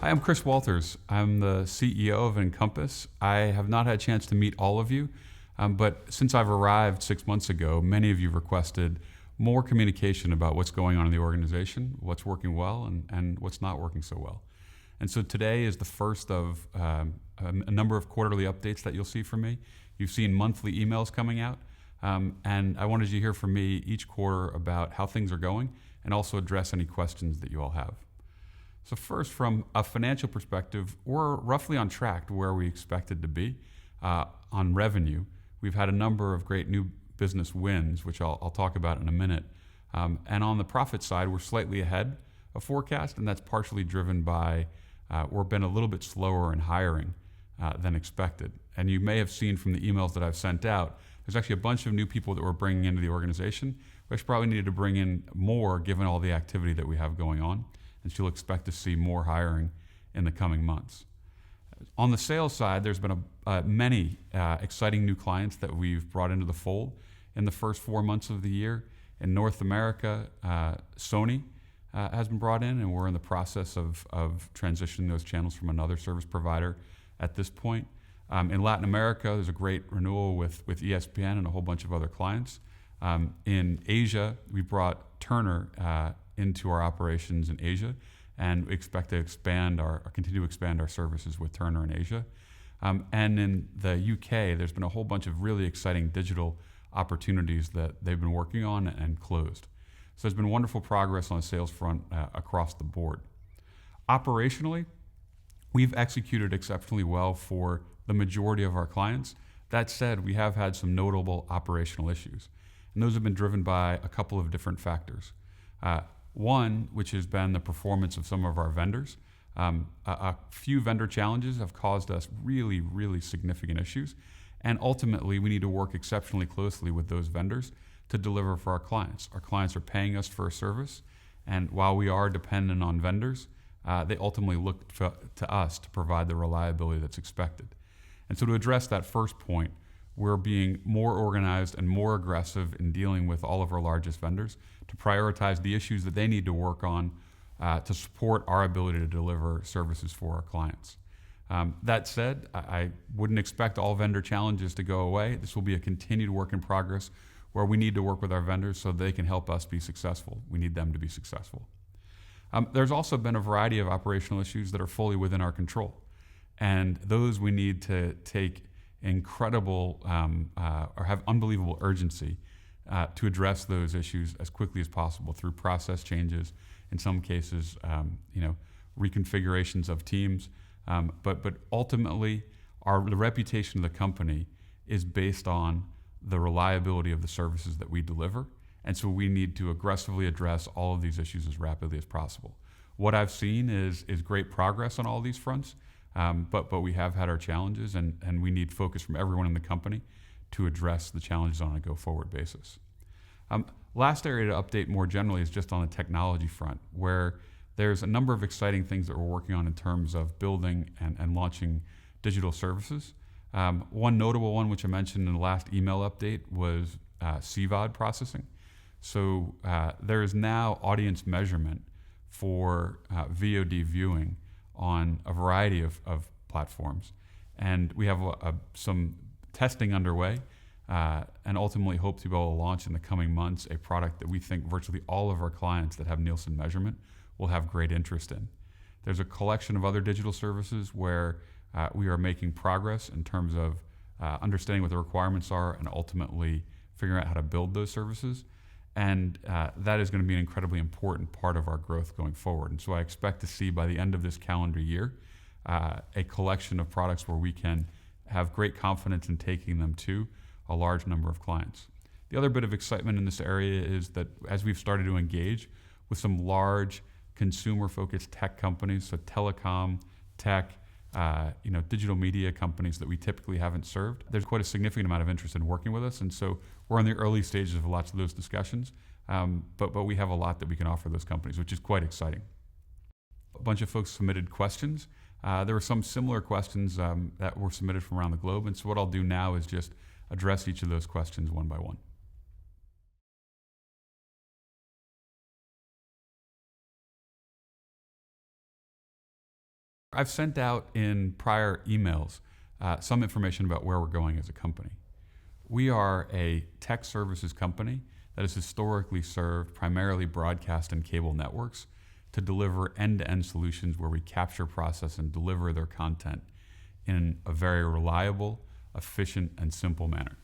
Hi, I'm Chris Walters. I'm the CEO of Encompass. I have not had a chance to meet all of you, but since I've arrived 6 months ago, many of you requested more communication about what's going on in the organization, what's working well, and what's not working so well. And so today is the first of a number of quarterly updates that you'll see from me. You've seen monthly emails coming out, and I wanted you to hear from me each quarter about how things are going and also address any questions that you all have. So first, from a financial perspective, we're roughly on track to where we expected to be. On revenue, we've had a number of great new business wins, which I'll talk about in a minute. And on the profit side, we're slightly ahead of forecast, and that's partially driven by we've been a little bit slower in hiring than expected. And you may have seen from the emails that I've sent out, there's actually a bunch of new people that we're bringing into the organization. We actually probably needed to bring in more given all the activity that we have going on. And so you'll expect to see more hiring in the coming months. On the sales side, there's been many exciting new clients that we've brought into the fold in the first 4 months of the year. In North America, Sony has been brought in, and we're in the process of transitioning those channels from another service provider at this point. In Latin America, there's a great renewal with ESPN and a whole bunch of other clients. In Asia, we brought Turner into our operations in Asia, and we expect to continue to expand our services with Turner in Asia. And in the UK, there's been a whole bunch of really exciting digital opportunities that they've been working on and closed. So there's been wonderful progress on the sales front across the board. Operationally, we've executed exceptionally well for the majority of our clients. That said, we have had some notable operational issues, and those have been driven by a couple of different factors. One, which has been the performance of some of our vendors. A few vendor challenges have caused us really, really significant issues. And ultimately, we need to work exceptionally closely with those vendors to deliver for our clients. Our clients are paying us for a service. And while we are dependent on vendors, they ultimately look to us to provide the reliability that's expected. And so to address that first point, we're being more organized and more aggressive in dealing with all of our largest vendors to prioritize the issues that they need to work on to support our ability to deliver services for our clients. That said, I wouldn't expect all vendor challenges to go away. This will be a continued work in progress where we need to work with our vendors so they can help us be successful. We need them to be successful. There's also been a variety of operational issues that are fully within our control. And those we need to take incredible or have unbelievable urgency to address those issues as quickly as possible through process changes, in some cases, reconfigurations of teams. But ultimately, the reputation of the company is based on the reliability of the services that we deliver. And so we need to aggressively address all of these issues as rapidly as possible. What I've seen is great progress on all these fronts. But we have had our challenges, and we need focus from everyone in the company to address the challenges on a go-forward basis. Last area to update more generally is just on the technology front, where there's a number of exciting things that we're working on in terms of building and launching digital services. One notable one, which I mentioned in the last email update, was CVOD processing. So there is now audience measurement for VOD viewing on a variety of platforms. And we have some testing underway and ultimately hope to be able to launch in the coming months a product that we think virtually all of our clients that have Nielsen measurement will have great interest in. There's a collection of other digital services where we are making progress in terms of understanding what the requirements are and ultimately figuring out how to build those services. And that is going to be an incredibly important part of our growth going forward. And so I expect to see by the end of this calendar year a collection of products where we can have great confidence in taking them to a large number of clients. The other bit of excitement in this area is that as we've started to engage with some large consumer-focused tech companies, so telecom, tech, digital media companies that we typically haven't served, there's quite a significant amount of interest in working with us. And so we're in the early stages of lots of those discussions, but we have a lot that we can offer those companies, which is quite exciting. A bunch of folks submitted questions. There were some similar questions that were submitted from around the globe. And so what I'll do now is just address each of those questions one by one. I've sent out in prior emails some information about where we're going as a company. We are a tech services company that has historically served primarily broadcast and cable networks to deliver end-to-end solutions where we capture, process, and deliver their content in a very reliable, efficient, and simple manner.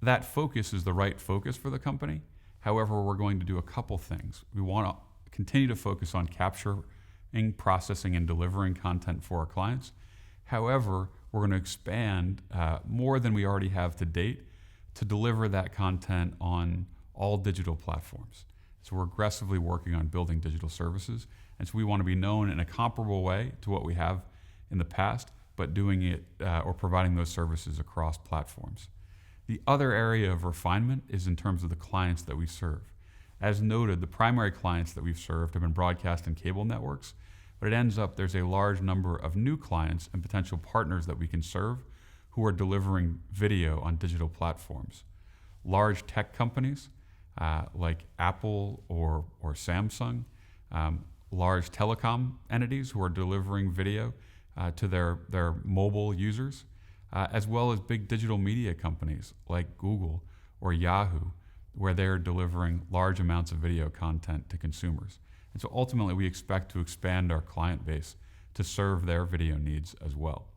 That focus is the right focus for the company. However, we're going to do a couple things. We want to continue to focus on capturing, processing, and delivering content for our clients. However, we're going to expand more than we already have to date to deliver that content on all digital platforms. So we're aggressively working on building digital services. And so we want to be known in a comparable way to what we have in the past, but doing it or providing those services across platforms. The other area of refinement is in terms of the clients that we serve. As noted, the primary clients that we've served have been broadcast and cable networks, but it ends up there's a large number of new clients and potential partners that we can serve who are delivering video on digital platforms. Large tech companies like Apple or Samsung, large telecom entities who are delivering video to their mobile users, as well as big digital media companies like Google or Yahoo, where they're delivering large amounts of video content to consumers. And so ultimately, we expect to expand our client base to serve their video needs as well.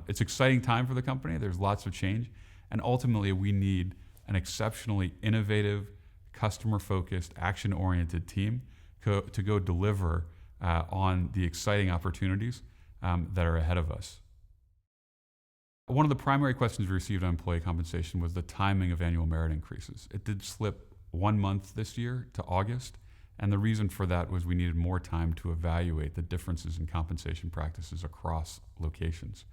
It's an exciting time for the company. There's lots of change. And ultimately, we need an exceptionally innovative, customer-focused, action-oriented team to go deliver on the exciting opportunities that are ahead of us. One of the primary questions we received on employee compensation was the timing of annual merit increases. It did slip 1 month this year to August, and the reason for that was we needed more time to evaluate the differences in compensation practices across locations.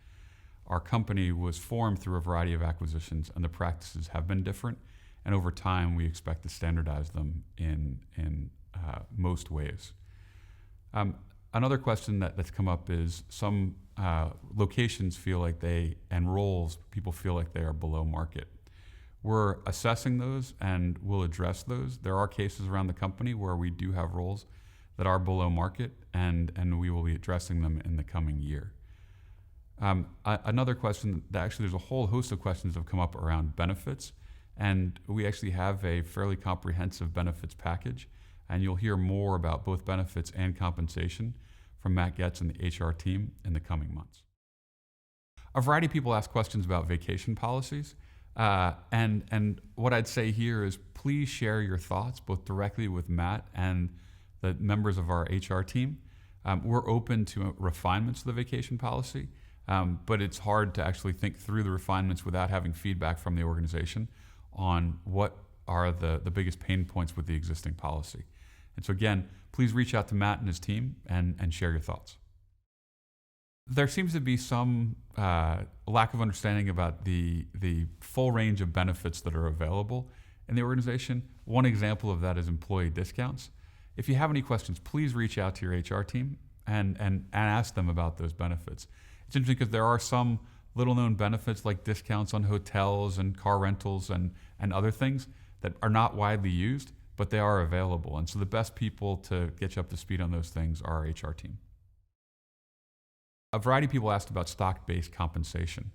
Our company was formed through a variety of acquisitions, and the practices have been different, and over time we expect to standardize them in most ways. Another question that's come up is some locations feel like and roles, people feel like they are below market. We're assessing those and we'll address those. There are cases around the company where we do have roles that are below market, and we will be addressing them in the coming year. Another question, there's a whole host of questions that have come up around benefits, and we actually have a fairly comprehensive benefits package, and you'll hear more about both benefits and compensation from Matt Getz and the HR team in the coming months. A variety of people ask questions about vacation policies, and what I'd say here is please share your thoughts both directly with Matt and the members of our HR team. We're open to refinements of the vacation policy, but it's hard to actually think through the refinements without having feedback from the organization on what are the biggest pain points with the existing policy. And so again, please reach out to Matt and his team and share your thoughts. There seems to be some lack of understanding about the full range of benefits that are available in the organization. One example of that is employee discounts. If you have any questions, please reach out to your HR team and ask them about those benefits. It's interesting because there are some little known benefits like discounts on hotels and car rentals and other things that are not widely used, but they are available. And so the best people to get you up to speed on those things are our HR team. A variety of people asked about stock-based compensation.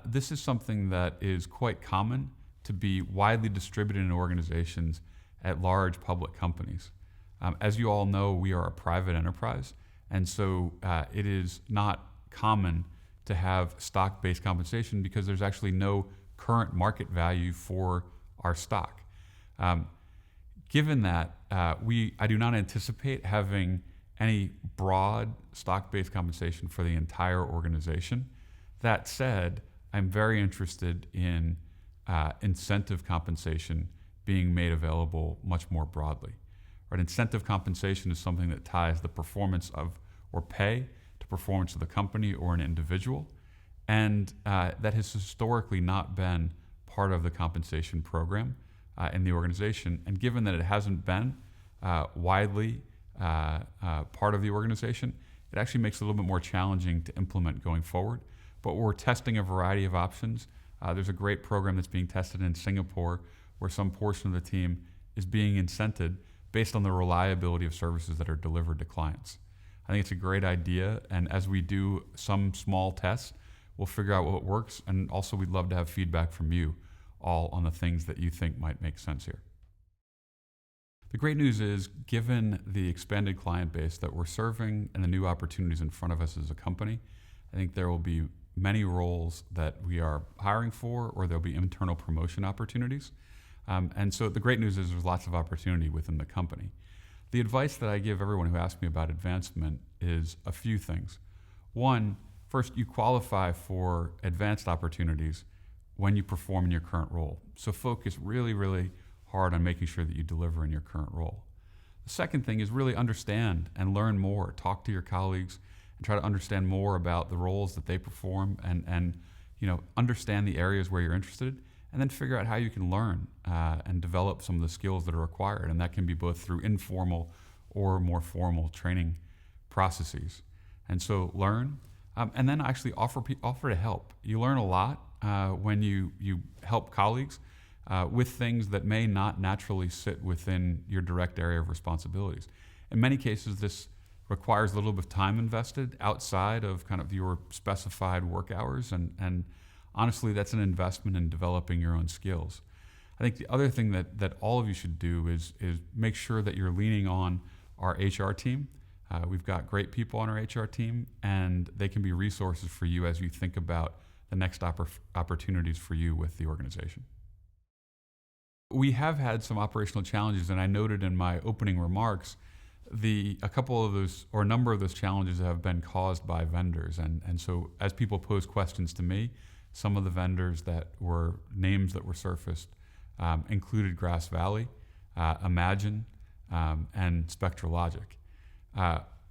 This is something that is quite common to be widely distributed in organizations at large public companies. As you all know, we are a private enterprise, and so it is not common to have stock-based compensation because there's actually no current market value for our stock. Given that, I do not anticipate having any broad stock-based compensation for the entire organization. That said, I'm very interested in incentive compensation being made available much more broadly. Right? Incentive compensation is something that ties the performance of or pay to performance of the company or an individual, and that has historically not been part of the compensation program in the organization. And given that it hasn't been widely part of the organization, it actually makes it a little bit more challenging to implement going forward. But we're testing a variety of options. There's a great program that's being tested in Singapore where some portion of the team is being incented based on the reliability of services that are delivered to clients. I think it's a great idea. And as we do some small tests, we'll figure out what works. And also, we'd love to have feedback from you all on the things that you think might make sense here. The great news is, given the expanded client base that we're serving and the new opportunities in front of us as a company, I think there will be many roles that we are hiring for, or there'll be internal promotion opportunities. And so the great news is there's lots of opportunity within the company. The advice that I give everyone who asks me about advancement is a few things. One, first, you qualify for advanced opportunities when you perform in your current role. So focus really, really hard on making sure that you deliver in your current role. The second thing is really understand and learn more. Talk to your colleagues and try to understand more about the roles that they perform, and understand the areas where you're interested, and then figure out how you can learn and develop some of the skills that are required. And that can be both through informal or more formal training processes. And so learn, and then actually offer to help. You learn a lot when you help colleagues with things that may not naturally sit within your direct area of responsibilities. In many cases, this requires a little bit of time invested outside of kind of your specified work hours, and honestly, that's an investment in developing your own skills. I think the other thing that all of you should do is make sure that you're leaning on our HR team. We've got great people on our HR team, and they can be resources for you as you think about the next opportunities for you with the organization. We have had some operational challenges, and I noted in my opening remarks a number of those challenges have been caused by vendors. And so as people pose questions to me, some of the vendors names that were surfaced included Grass Valley, Imagine, and SpectraLogic.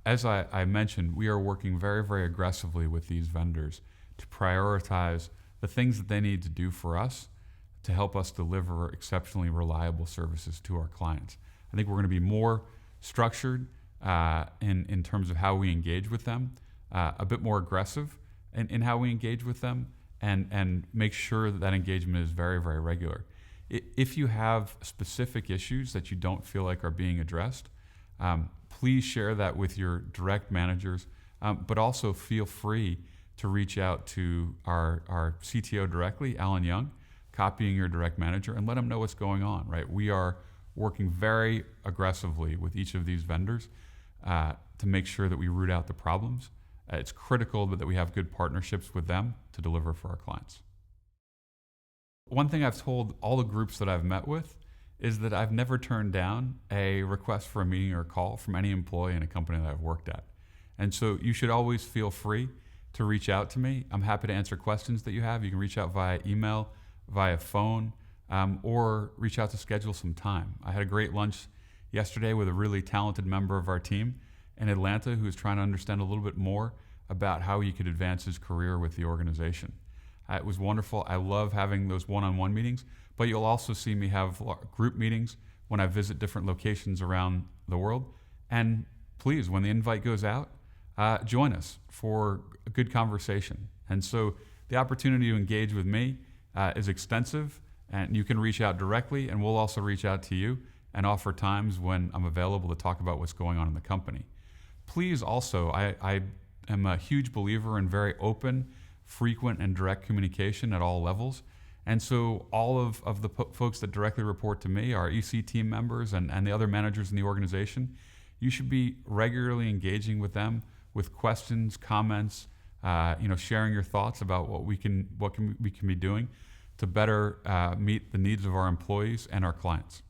As I mentioned, we are working very, very aggressively with these vendors to prioritize the things that they need to do for us to help us deliver exceptionally reliable services to our clients. I think we're going to be more structured in terms of how we engage with them, a bit more aggressive in how we engage with them, and make sure that engagement is very, very regular. If you have specific issues that you don't feel like are being addressed, please share that with your direct managers, but also feel free to reach out to our CTO directly, Alan Young, copying your direct manager, and let them know what's going on, right? We are working very aggressively with each of these vendors to make sure that we root out the problems. It's critical that we have good partnerships with them to deliver for our clients. One thing I've told all the groups that I've met with is that I've never turned down a request for a meeting or a call from any employee in a company that I've worked at. And so you should always feel free to reach out to me. I'm happy to answer questions that you have. You can reach out via email, via phone, or reach out to schedule some time. I had a great lunch yesterday with a really talented member of our team in Atlanta who was trying to understand a little bit more about how he could advance his career with the organization. It was wonderful. I love having those one-on-one meetings, but you'll also see me have group meetings when I visit different locations around the world. And please, when the invite goes out, join us for a good conversation. And so the opportunity to engage with me is extensive, and you can reach out directly, and we'll also reach out to you and offer times when I'm available to talk about what's going on in the company. Please also, I am a huge believer in very open, frequent, and direct communication at all levels. And so all of the folks that directly report to me, our EC team members and the other managers in the organization, you should be regularly engaging with them with questions, comments, sharing your thoughts about what we can be doing to better meet the needs of our employees and our clients.